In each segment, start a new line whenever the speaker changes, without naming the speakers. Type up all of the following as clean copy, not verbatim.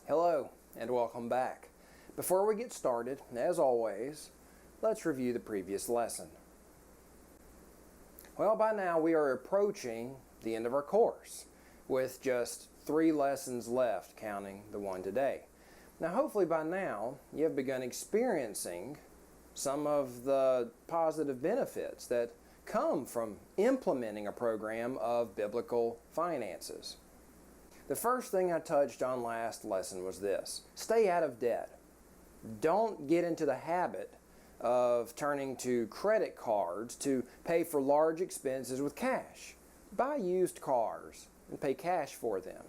Hello and welcome back. Before we get started, as always, let's review the previous lesson. Well, by now we are approaching the end of our course with just 3 lessons left, counting the one today. Now hopefully by now you have begun experiencing some of the positive benefits that come from implementing a program of biblical finances. The first thing I touched on last lesson was this: stay out of debt. Don't get into the habit of turning to credit cards to pay for large expenses with cash. Buy used cars and pay cash for them.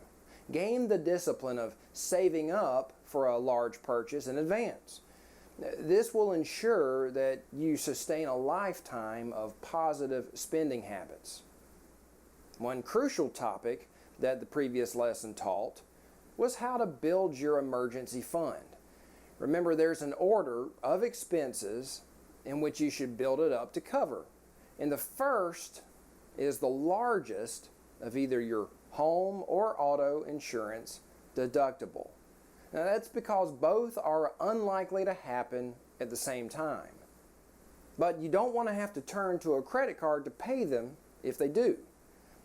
Gain the discipline of saving up for a large purchase in advance. This will ensure that you sustain a lifetime of positive spending habits. One crucial topic that the previous lesson taught was how to build your emergency fund. Remember, there's an order of expenses in which you should build it up to cover. And the first is the largest of either your home or auto insurance deductible. Now that's because both are unlikely to happen at the same time. But you don't want to have to turn to a credit card to pay them if they do.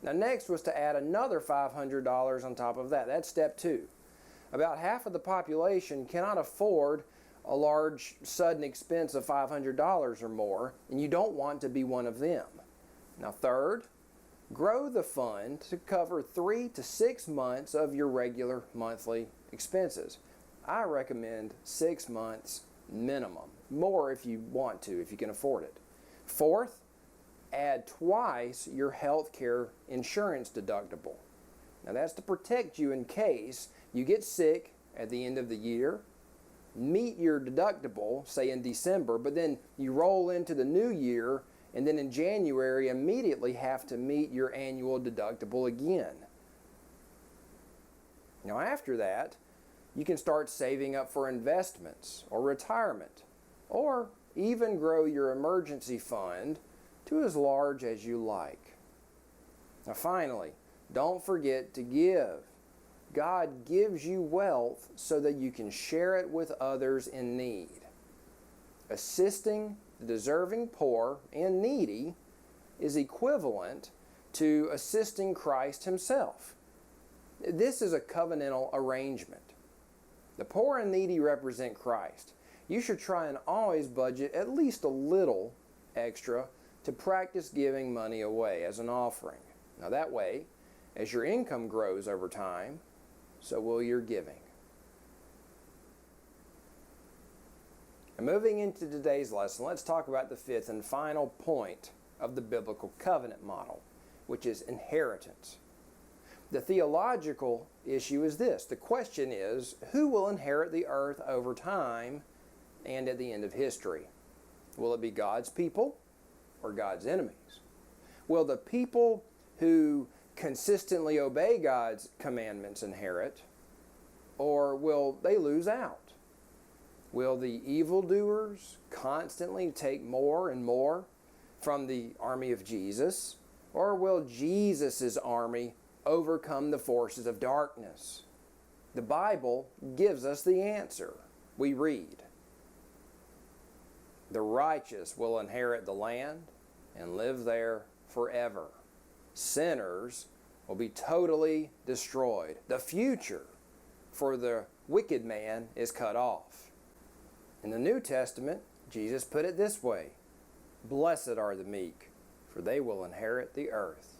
Now next was to add another $500 on top of that. That's step 2. About half of the population cannot afford a large sudden expense of $500 or more, and you don't want to be one of them. Now third, grow the fund to cover 3 to 6 months of your regular monthly expenses. I recommend 6 months minimum. More if you want to, if you can afford it. Fourth, add twice your health care insurance deductible. Now that's to protect you in case you get sick at the end of the year, meet your deductible, say in December, but then you roll into the new year and then in January immediately have to meet your annual deductible again. Now after that, you can start saving up for investments or retirement, or even grow your emergency fund to as large as you like. Now finally, don't forget to give. God gives you wealth so that you can share it with others in need. Assisting the deserving poor and needy is equivalent to assisting Christ himself. This is a covenantal arrangement. The poor and needy represent Christ. You should try and always budget at least a little extra to practice giving money away as an offering. Now that way, as your income grows over time, so will your giving. And moving into today's lesson, let's talk about the 5th and final point of the biblical covenant model, which is inheritance. The theological issue is this. The question is, who will inherit the earth over time and at the end of history? Will it be God's people or God's enemies? Will the people who consistently obey God's commandments inherit, or will they lose out? Will the evildoers constantly take more and more from the army of Jesus, or will Jesus' army overcome the forces of darkness? The Bible gives us the answer. We read, "The righteous will inherit the land and live there forever. Sinners will be totally destroyed. The future for the wicked man is cut off." In the New Testament, Jesus put it this way: "Blessed are the meek, for they will inherit the earth."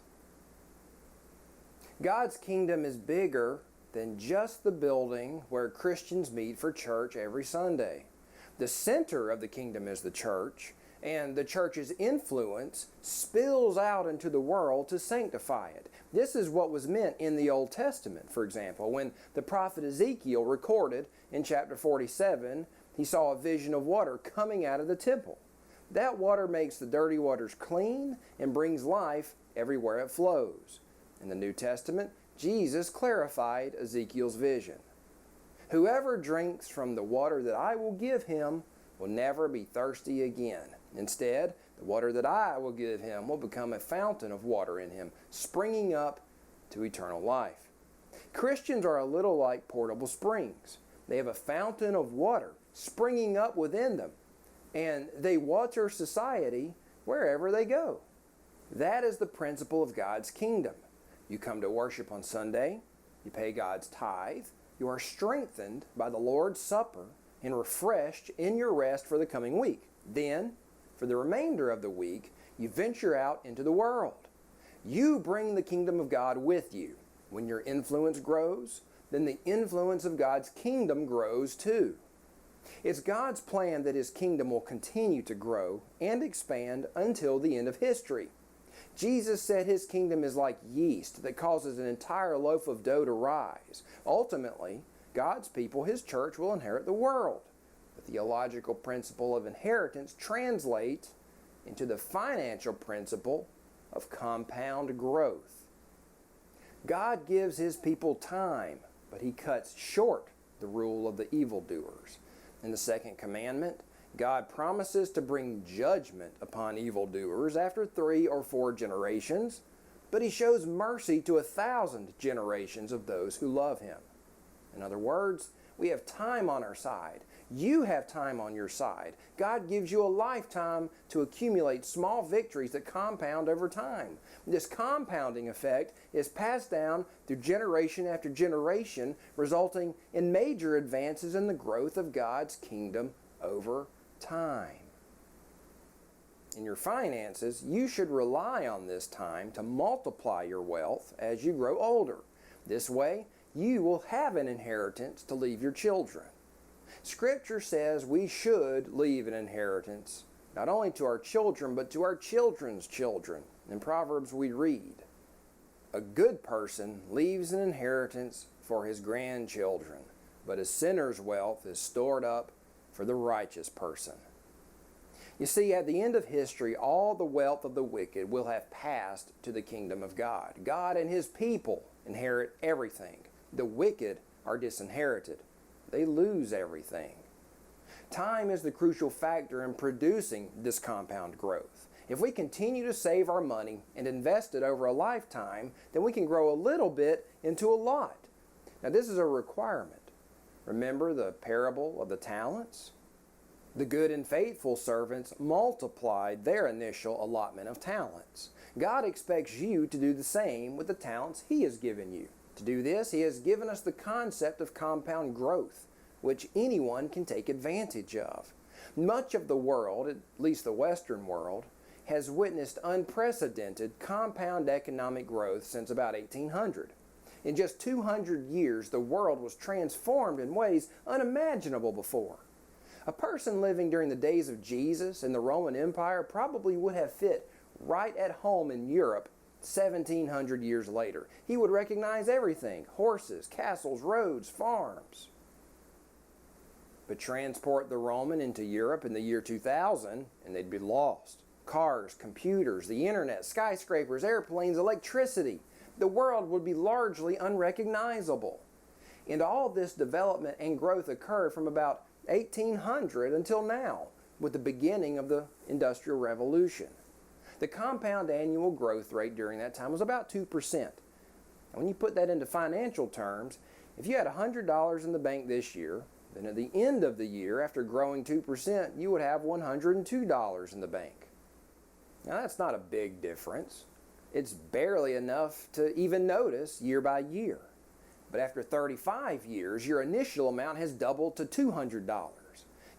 God's kingdom is bigger than just the building where Christians meet for church every Sunday. The center of the kingdom is the church, and the church's influence spills out into the world to sanctify it. This is what was meant in the Old Testament, for example, when the prophet Ezekiel recorded in chapter 47, he saw a vision of water coming out of the temple. That water makes the dirty waters clean and brings life everywhere it flows. In the New Testament, Jesus clarified Ezekiel's vision. Whoever drinks from the water that I will give him will never be thirsty again. Instead, the water that I will give him will become a fountain of water in him, springing up to eternal life. Christians are a little like portable springs. They have a fountain of water springing up within them, and they water society wherever they go. That is the principle of God's kingdom. You come to worship on Sunday, you pay God's tithe, you are strengthened by the Lord's Supper and refreshed in your rest for the coming week. Then, for the remainder of the week, you venture out into the world. You bring the kingdom of God with you. When your influence grows, then the influence of God's kingdom grows too. It's God's plan that His kingdom will continue to grow and expand until the end of history. Jesus said His kingdom is like yeast that causes an entire loaf of dough to rise. Ultimately, God's people, His church, will inherit the world. The theological principle of inheritance translates into the financial principle of compound growth. God gives His people time, but He cuts short the rule of the evildoers. In the second commandment, God promises to bring judgment upon evildoers after 3 or 4 generations, but He shows mercy to 1,000 generations of those who love Him. In other words, we have time on our side. You have time on your side. God gives you a lifetime to accumulate small victories that compound over time. This compounding effect is passed down through generation after generation, resulting in major advances in the growth of God's kingdom over time. In your finances, you should rely on this time to multiply your wealth as you grow older. This way, you will have an inheritance to leave your children. Scripture says we should leave an inheritance not only to our children, but to our children's children. In Proverbs we read, "A good person leaves an inheritance for his grandchildren, but a sinner's wealth is stored up for the righteous person." You see, at the end of history, all the wealth of the wicked will have passed to the kingdom of God. God and His people inherit everything. The wicked are disinherited. They lose everything. Time is the crucial factor in producing this compound growth. If we continue to save our money and invest it over a lifetime, then we can grow a little bit into a lot. Now, this is a requirement. Remember the parable of the talents? The good and faithful servants multiplied their initial allotment of talents. God expects you to do the same with the talents He has given you. To do this, He has given us the concept of compound growth, which anyone can take advantage of. Much of the world, at least the Western world, has witnessed unprecedented compound economic growth since about 1800. In just 200 years, the world was transformed in ways unimaginable before. A person living during the days of Jesus in the Roman Empire probably would have fit right at home in Europe 1,700 years later. He would recognize everything: horses, castles, roads, farms. But transport the Roman into Europe in the year 2000 and they'd be lost. Cars, computers, the internet, skyscrapers, airplanes, electricity. The world would be largely unrecognizable. And all this development and growth occurred from about 1800 until now, with the beginning of the Industrial Revolution. The compound annual growth rate during that time was about 2%. And when you put that into financial terms, if you had $100 in the bank this year, then at the end of the year, after growing 2%, you would have $102 in the bank. Now that's not a big difference. It's barely enough to even notice year by year. But after 35 years, your initial amount has doubled to $200.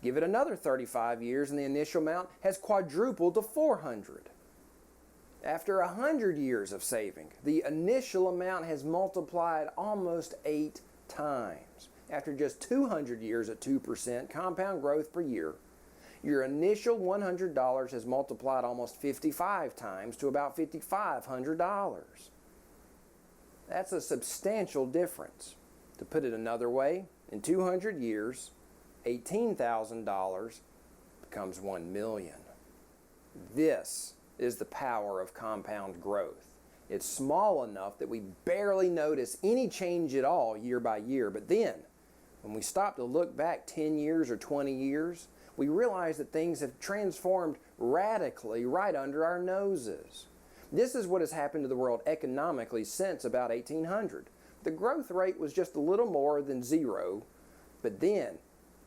Give it another 35 years and the initial amount has quadrupled to $400. After 100 years of saving, the initial amount has multiplied almost 8 times. After just 200 years at 2% compound growth per year, Your initial $100 has multiplied almost 55 times to about $5,500. That's a substantial difference. To put it another way, in 200 years, $18,000 becomes $1 million. This is the power of compound growth. It's small enough that we barely notice any change at all year by year, but then, when we stop to look back 10 years or 20 years, we realize that things have transformed radically right under our noses. This is what has happened to the world economically since about 1800. The growth rate was just a little more than zero, but then,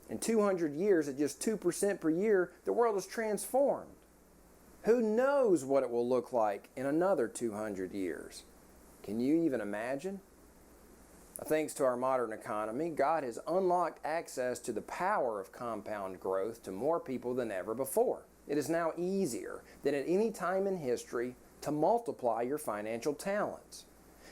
in 200 years at just 2% per year, the world has transformed. Who knows what it will look like in another 200 years? Can you even imagine? Thanks to our modern economy, God has unlocked access to the power of compound growth to more people than ever before. It is now easier than at any time in history to multiply your financial talents.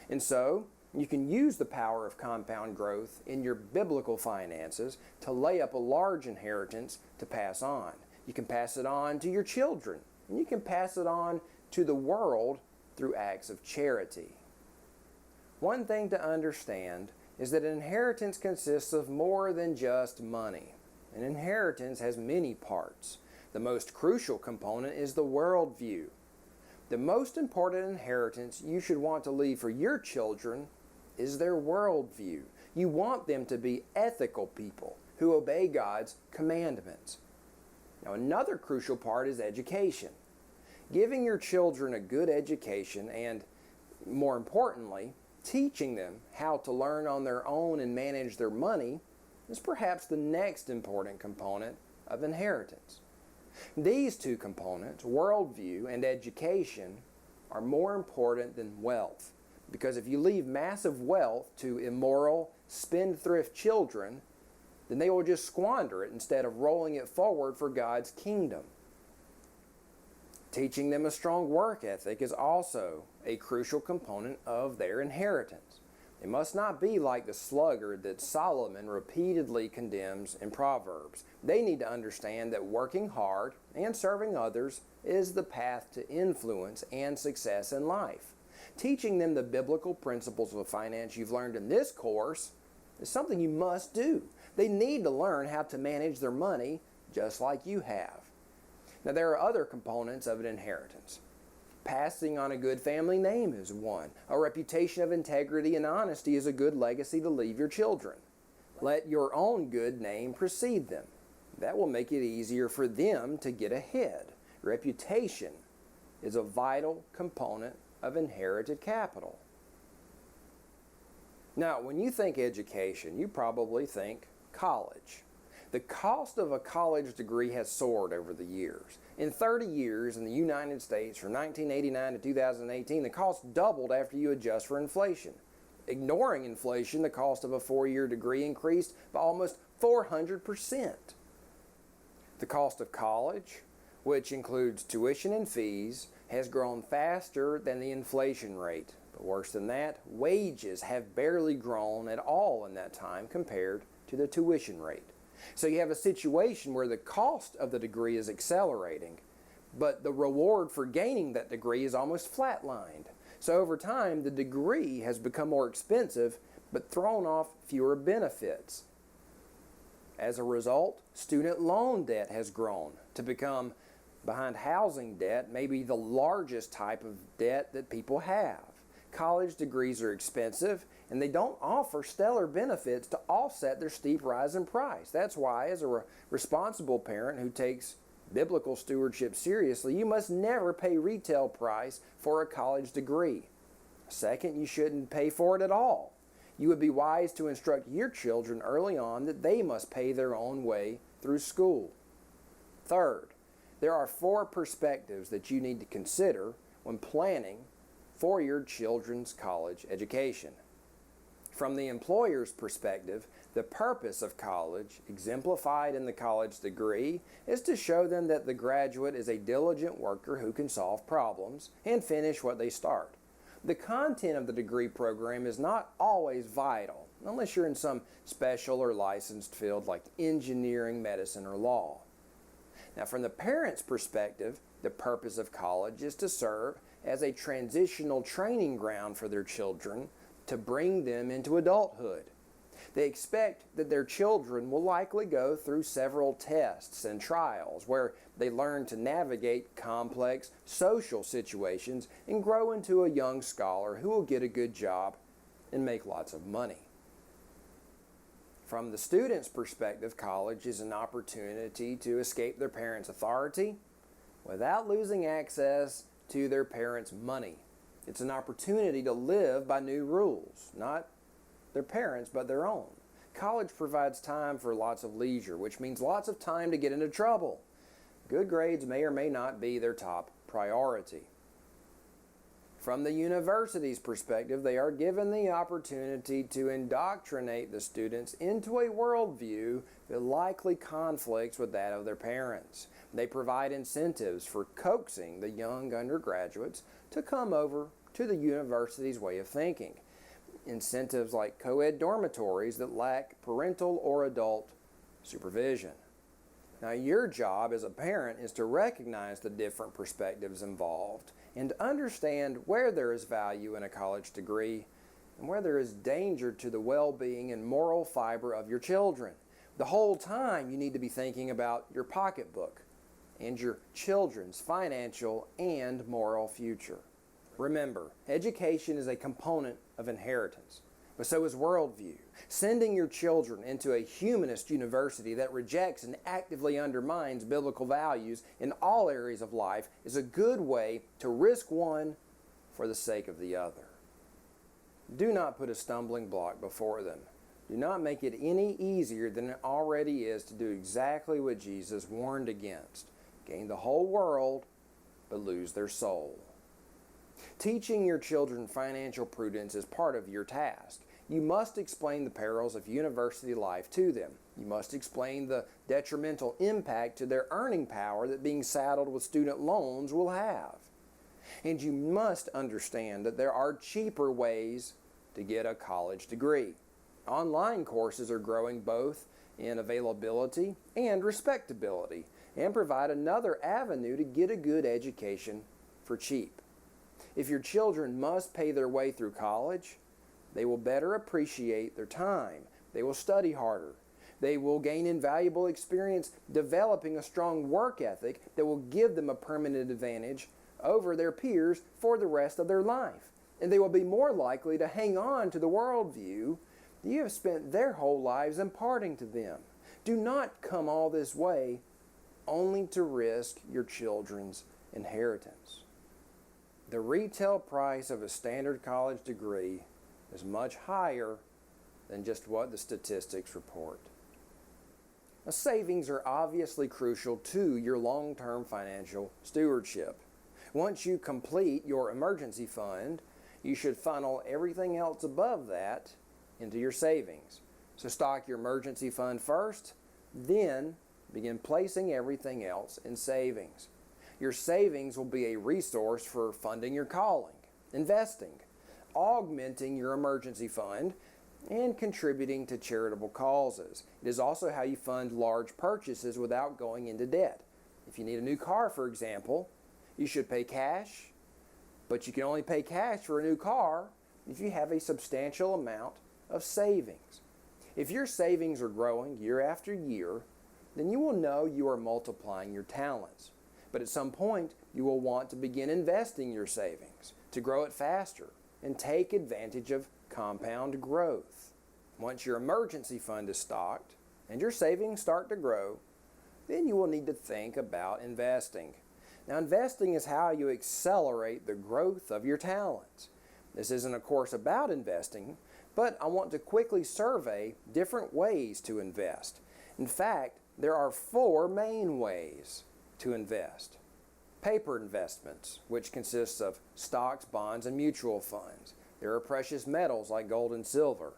And so, you can use the power of compound growth in your biblical finances to lay up a large inheritance to pass on. You can pass it on to your children, and you can pass it on to the world through acts of charity. One thing to understand is that an inheritance consists of more than just money. An inheritance has many parts. The most crucial component is the worldview. The most important inheritance you should want to leave for your children is their worldview. You want them to be ethical people who obey God's commandments. Now, another crucial part is education. Giving your children a good education and, more importantly, teaching them how to learn on their own and manage their money is perhaps the next important component of inheritance. These two components, worldview and education, are more important than wealth, because if you leave massive wealth to immoral, spendthrift children, then they will just squander it instead of rolling it forward for God's kingdom. Teaching them a strong work ethic is also a crucial component of their inheritance. They must not be like the sluggard that Solomon repeatedly condemns in Proverbs. They need to understand that working hard and serving others is the path to influence and success in life. Teaching them the biblical principles of finance you've learned in this course is something you must do. They need to learn how to manage their money just like you have. Now, there are other components of an inheritance. Passing on a good family name is one. A reputation of integrity and honesty is a good legacy to leave your children. Let your own good name precede them. That will make it easier for them to get ahead. Reputation is a vital component of inherited capital. Now, when you think education, you probably think college. The cost of a college degree has soared over the years. In 30 years in the United States, from 1989 to 2018, the cost doubled after you adjust for inflation. Ignoring inflation, the cost of a 4-year degree increased by almost 400%. The cost of college, which includes tuition and fees, has grown faster than the inflation rate. But worse than that, wages have barely grown at all in that time compared to the tuition rate. So you have a situation where the cost of the degree is accelerating, but the reward for gaining that degree is almost flatlined. So over time, the degree has become more expensive, but thrown off fewer benefits. As a result, student loan debt has grown to become, behind housing debt, maybe the largest type of debt that people have. College degrees are expensive, and they don't offer stellar benefits to offset their steep rise in price. That's why, as a responsible parent who takes biblical stewardship seriously, you must never pay retail price for a college degree. Second, you shouldn't pay for it at all. You would be wise to instruct your children early on that they must pay their own way through school. Third, there are 4 perspectives that you need to consider when planning for your children's college education. From the employer's perspective, the purpose of college, exemplified in the college degree, is to show them that the graduate is a diligent worker who can solve problems and finish what they start. The content of the degree program is not always vital, unless you're in some special or licensed field like engineering, medicine, or law. Now, from the parent's perspective, the purpose of college is to serve as a transitional training ground for their children to bring them into adulthood. They expect that their children will likely go through several tests and trials where they learn to navigate complex social situations and grow into a young scholar who will get a good job and make lots of money. From the student's perspective, college is an opportunity to escape their parents' authority without losing access to their parents' money. It's an opportunity to live by new rules, not their parents, but their own. College provides time for lots of leisure, which means lots of time to get into trouble. Good grades may or may not be their top priority. From the university's perspective, they are given the opportunity to indoctrinate the students into a worldview that likely conflicts with that of their parents. They provide incentives for coaxing the young undergraduates to come over to the university's way of thinking. Incentives like co-ed dormitories that lack parental or adult supervision. Now, your job as a parent is to recognize the different perspectives involved and understand where there is value in a college degree and where there is danger to the well-being and moral fiber of your children. The whole time you need to be thinking about your pocketbook and your children's financial and moral future. Remember, education is a component of inheritance, but so is worldview. Sending your children into a humanist university that rejects and actively undermines biblical values in all areas of life is a good way to risk one for the sake of the other. Do not put a stumbling block before them. Do not make it any easier than it already is to do exactly what Jesus warned against: gain the whole world, but lose their soul. Teaching your children financial prudence is part of your task. You must explain the perils of university life to them. You must explain the detrimental impact to their earning power that being saddled with student loans will have. And you must understand that there are cheaper ways to get a college degree. Online courses are growing both in availability and respectability and provide another avenue to get a good education for cheap. If your children must pay their way through college, they will better appreciate their time. They will study harder. They will gain invaluable experience developing a strong work ethic that will give them a permanent advantage over their peers for the rest of their life. And they will be more likely to hang on to the worldview that you have spent their whole lives imparting to them. Do not come all this way only to risk your children's inheritance. The retail price of a standard college degree is much higher than just what the statistics report. Now, savings are obviously crucial to your long-term financial stewardship. Once you complete your emergency fund, you should funnel everything else above that into your savings. So stock your emergency fund first, then begin placing everything else in savings. Your savings will be a resource for funding your calling, investing, augmenting your emergency fund, and contributing to charitable causes. It is also how you fund large purchases without going into debt. If you need a new car, for example, you should pay cash, but you can only pay cash for a new car if you have a substantial amount of savings. If your savings are growing year after year, then you will know you are multiplying your talents. But at some point, you will want to begin investing your savings to grow it faster and take advantage of compound growth. Once your emergency fund is stocked and your savings start to grow, then you will need to think about investing. Now, investing is how you accelerate the growth of your talents. This isn't, of course, about investing, but I want to quickly survey different ways to invest. In fact, there are 4 main ways to invest. Paper investments, which consists of stocks, bonds, and mutual funds. There are precious metals like gold and silver.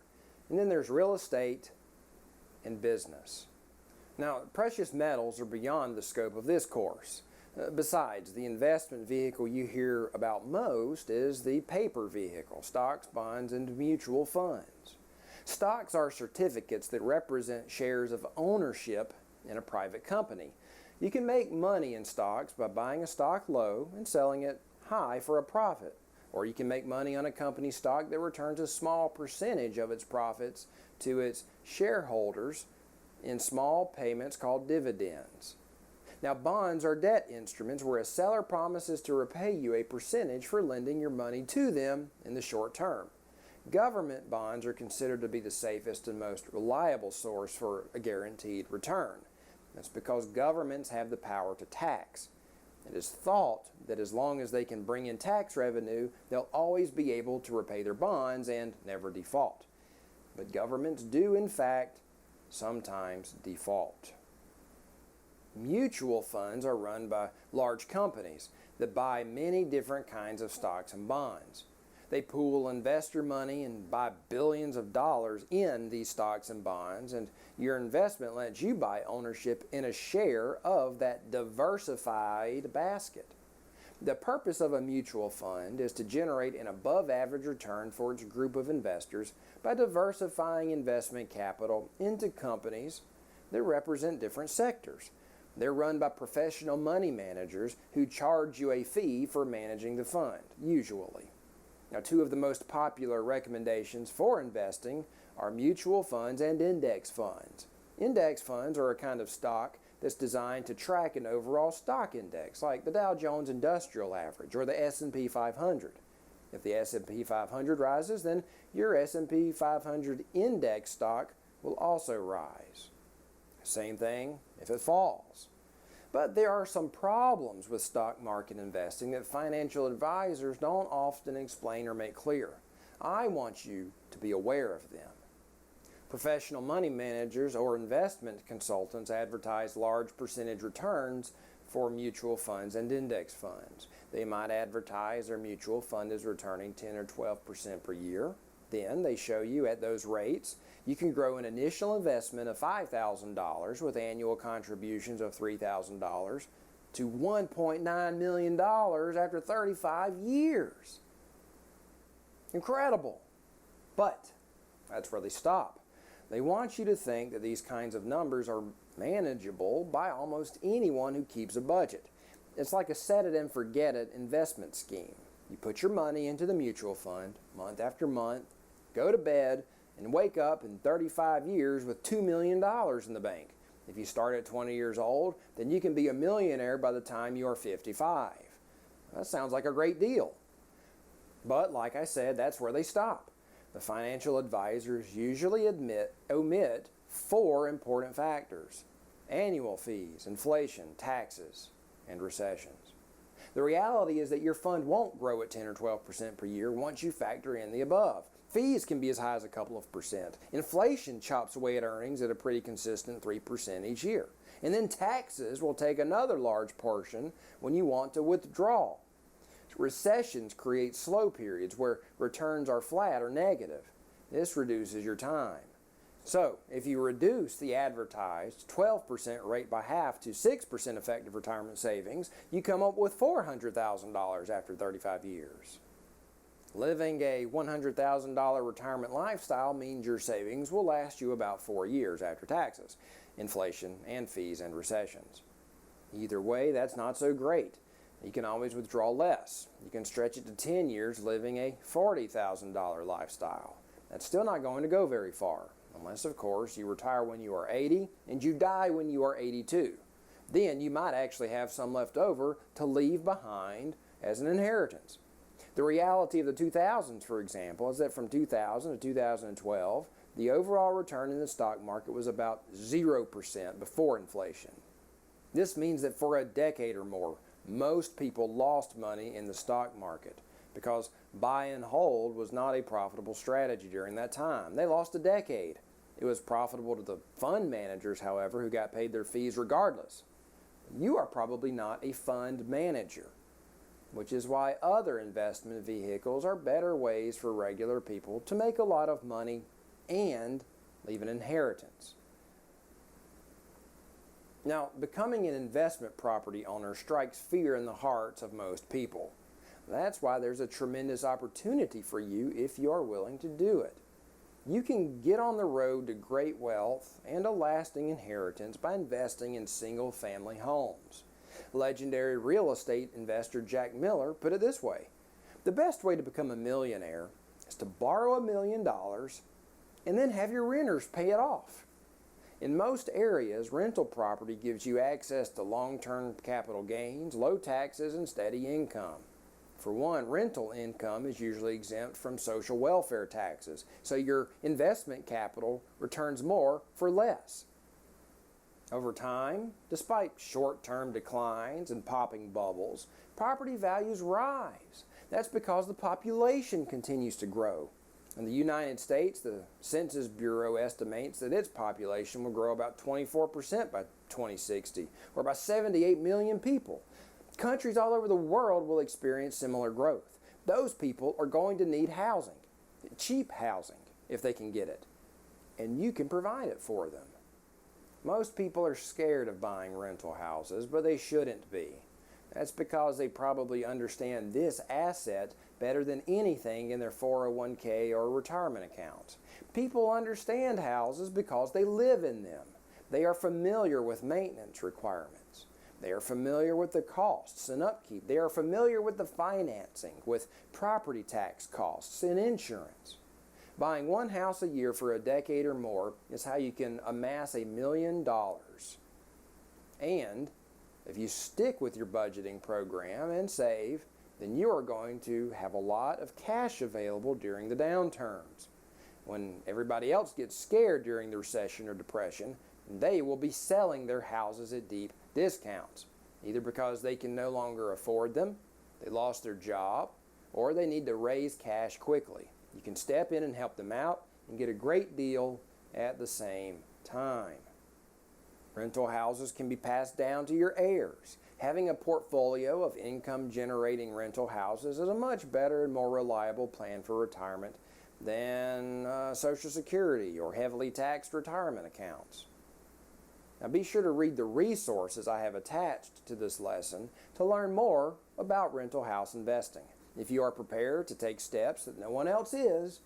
And then there's real estate and business. Now, precious metals are beyond the scope of this course. Besides, the investment vehicle you hear about most is the paper vehicle, stocks, bonds, and mutual funds. Stocks are certificates that represent shares of ownership in a private company. You can make money in stocks by buying a stock low and selling it high for a profit. Or you can make money on a company stock that returns a small percentage of its profits to its shareholders in small payments called dividends. Now, bonds are debt instruments where a seller promises to repay you a percentage for lending your money to them in the short term. Government bonds are considered to be the safest and most reliable source for a guaranteed return. That's because governments have the power to tax. It is thought that as long as they can bring in tax revenue, they'll always be able to repay their bonds and never default. But governments do, in fact, sometimes default. Mutual funds are run by large companies that buy many different kinds of stocks and bonds. They pool investor money and buy billions of dollars in these stocks and bonds, and your investment lets you buy ownership in a share of that diversified basket. The purpose of a mutual fund is to generate an above-average return for its group of investors by diversifying investment capital into companies that represent different sectors. They're run by professional money managers who charge you a fee for managing the fund, usually. Now, two of the most popular recommendations for investing are mutual funds and index funds. Index funds are a kind of stock that's designed to track an overall stock index, like the Dow Jones Industrial Average or the S&P 500. If the S&P 500 rises, then your S&P 500 index stock will also rise. Same thing if it falls. But there are some problems with stock market investing that financial advisors don't often explain or make clear. I want you to be aware of them. Professional money managers or investment consultants advertise large percentage returns for mutual funds and index funds. They might advertise their mutual fund is returning 10 or 12% per year. Then they show you at those rates you can grow an initial investment of $5,000 with annual contributions of $3,000 to $1.9 million after 35 years. Incredible. But that's where they stop. They want you to think that these kinds of numbers are manageable by almost anyone who keeps a budget. It's like a set-it-and-forget-it investment scheme. You put your money into the mutual fund month after month, go to bed, and wake up in 35 years with $2 million in the bank. If you start at 20 years old, then you can be a millionaire by the time you are 55. That sounds like a great deal. But like I said, that's where they stop. The financial advisors usually omit 4 important factors: annual fees, inflation, taxes, and recessions. The reality is that your fund won't grow at 10 or 12% per year once you factor in the above. Fees can be as high as a couple of percent. Inflation chops away at earnings at a pretty consistent 3% each year. And then taxes will take another large portion when you want to withdraw. Recessions create slow periods where returns are flat or negative. This reduces your time. So, if you reduce the advertised 12% rate by half to 6% effective retirement savings, you come up with $400,000 after 35 years. Living a $100,000 retirement lifestyle means your savings will last you about 4 years after taxes, inflation, and fees and recessions. Either way, that's not so great. You can always withdraw less. You can stretch it to 10 years living a $40,000 lifestyle. That's still not going to go very far, unless, of course, you retire when you are 80 and you die when you are 82. Then you might actually have some left over to leave behind as an inheritance. The reality of the 2000s, for example, is that from 2000 to 2012, the overall return in the stock market was about 0% before inflation. This means that for a decade or more, most people lost money in the stock market because buy and hold was not a profitable strategy during that time. They lost a decade. It was profitable to the fund managers, however, who got paid their fees regardless. You are probably not a fund manager, which is why other investment vehicles are better ways for regular people to make a lot of money and leave an inheritance. Now, becoming an investment property owner strikes fear in the hearts of most people. That's why there's a tremendous opportunity for you if you are willing to do it. You can get on the road to great wealth and a lasting inheritance by investing in single-family homes. Legendary real estate investor Jack Miller put it this way: the best way to become a millionaire is to borrow $1 million and then have your renters pay it off. In most areas, rental property gives you access to long-term capital gains, low taxes, and steady income. For one, rental income is usually exempt from social welfare taxes, so your investment capital returns more for less. Over time, despite short-term declines and popping bubbles, property values rise. That's because the population continues to grow. In the United States, the Census Bureau estimates that its population will grow about 24% by 2060, or by 78 million people. Countries all over the world will experience similar growth. Those people are going to need housing, cheap housing, if they can get it, and you can provide it for them. Most people are scared of buying rental houses, but they shouldn't be. That's because they probably understand this asset better than anything in their 401k or retirement accounts. People understand houses because they live in them. They are familiar with maintenance requirements. They are familiar with the costs and upkeep. They are familiar with the financing, with property tax costs and insurance. Buying one house a year for a decade or more is how you can amass $1 million. And if you stick with your budgeting program and save, then you are going to have a lot of cash available during the downturns. When everybody else gets scared during the recession or depression, they will be selling their houses at deep discounts, either because they can no longer afford them, they lost their job, or they need to raise cash quickly. You can step in and help them out and get a great deal at the same time. Rental houses can be passed down to your heirs. Having a portfolio of income-generating rental houses is a much better and more reliable plan for retirement than Social Security or heavily taxed retirement accounts. Now be sure to read the resources I have attached to this lesson to learn more about rental house investing. If you are prepared to take steps that no one else is,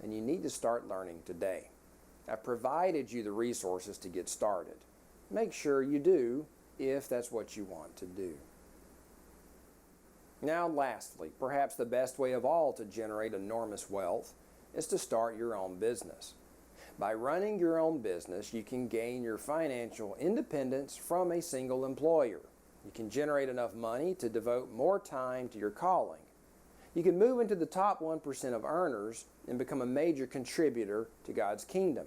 then you need to start learning today. I've provided you the resources to get started. Make sure you do if that's what you want to do. Now lastly, perhaps the best way of all to generate enormous wealth is to start your own business. By running your own business, you can gain your financial independence from a single employer. You can generate enough money to devote more time to your calling. You can move into the top 1% of earners and become a major contributor to God's kingdom.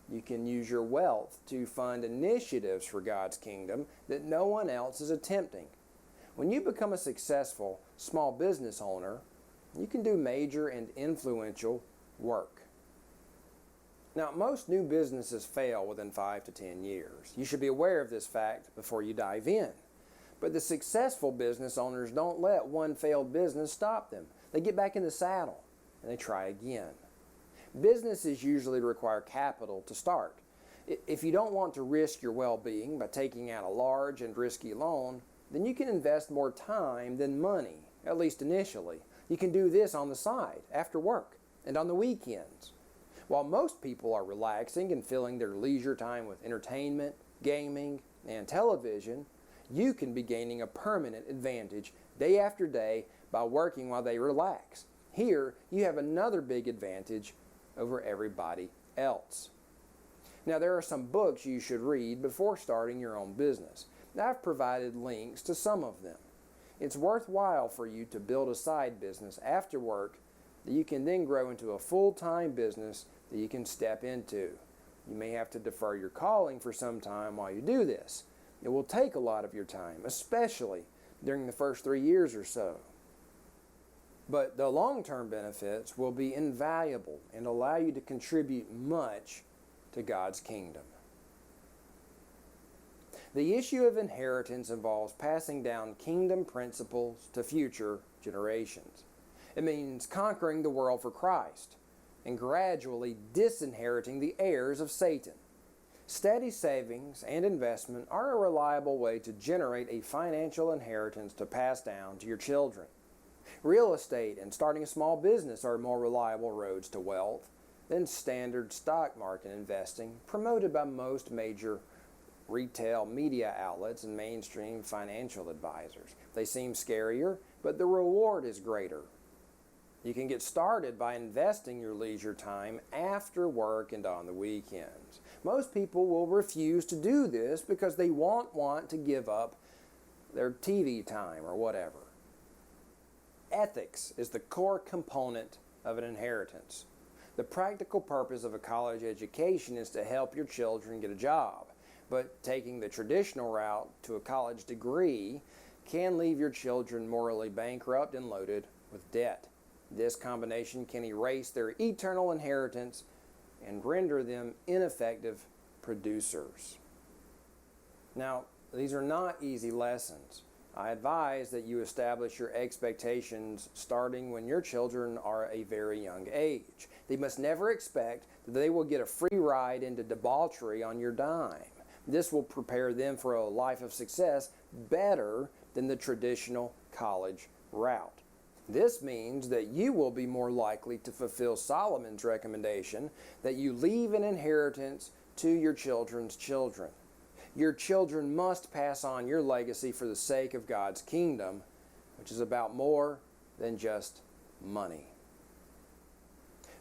You can use your wealth to fund initiatives for God's kingdom that no one else is attempting. When you become a successful small business owner, you can do major and influential work. Now, most new businesses fail within 5 to 10 years. You should be aware of this fact before you dive in. But the successful business owners don't let one failed business stop them. They get back in the saddle and they try again. Businesses usually require capital to start. If you don't want to risk your well-being by taking out a large and risky loan, then you can invest more time than money, at least initially. You can do this on the side, after work, and on the weekends. While most people are relaxing and filling their leisure time with entertainment, gaming, and television, you can be gaining a permanent advantage day after day by working while they relax. Here, you have another big advantage over everybody else. Now, there are some books you should read before starting your own business. I've provided links to some of them. It's worthwhile for you to build a side business after work that you can then grow into a full-time business that you can step into. You may have to defer your calling for some time while you do this. It will take a lot of your time, especially during the first 3 years or so. But the long-term benefits will be invaluable and allow you to contribute much to God's kingdom. The issue of inheritance involves passing down kingdom principles to future generations. It means conquering the world for Christ and gradually disinheriting the heirs of Satan. Steady savings and investment are a reliable way to generate a financial inheritance to pass down to your children. Real estate and starting a small business are more reliable roads to wealth. than standard stock market investing promoted by most major retail media outlets and mainstream financial advisors. They seem scarier, but the reward is greater. You can get started by investing your leisure time after work and on the weekends. Most people will refuse to do this because they won't want to give up their TV time or whatever. Ethics is the core component of an inheritance. The practical purpose of a college education is to help your children get a job, but taking the traditional route to a college degree can leave your children morally bankrupt and loaded with debt. This combination can erase their eternal inheritance and render them ineffective producers. Now, these are not easy lessons. I advise that you establish your expectations starting when your children are a very young age. They must never expect that they will get a free ride into debauchery on your dime. This will prepare them for a life of success better than the traditional college route. This means that you will be more likely to fulfill Solomon's recommendation that you leave an inheritance to your children's children. Your children must pass on your legacy for the sake of God's kingdom, which is about more than just money.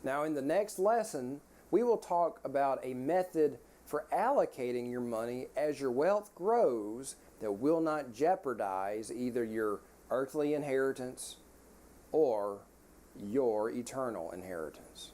Now, in the next lesson, we will talk about a method for allocating your money as your wealth grows that will not jeopardize either your earthly inheritance or your eternal inheritance.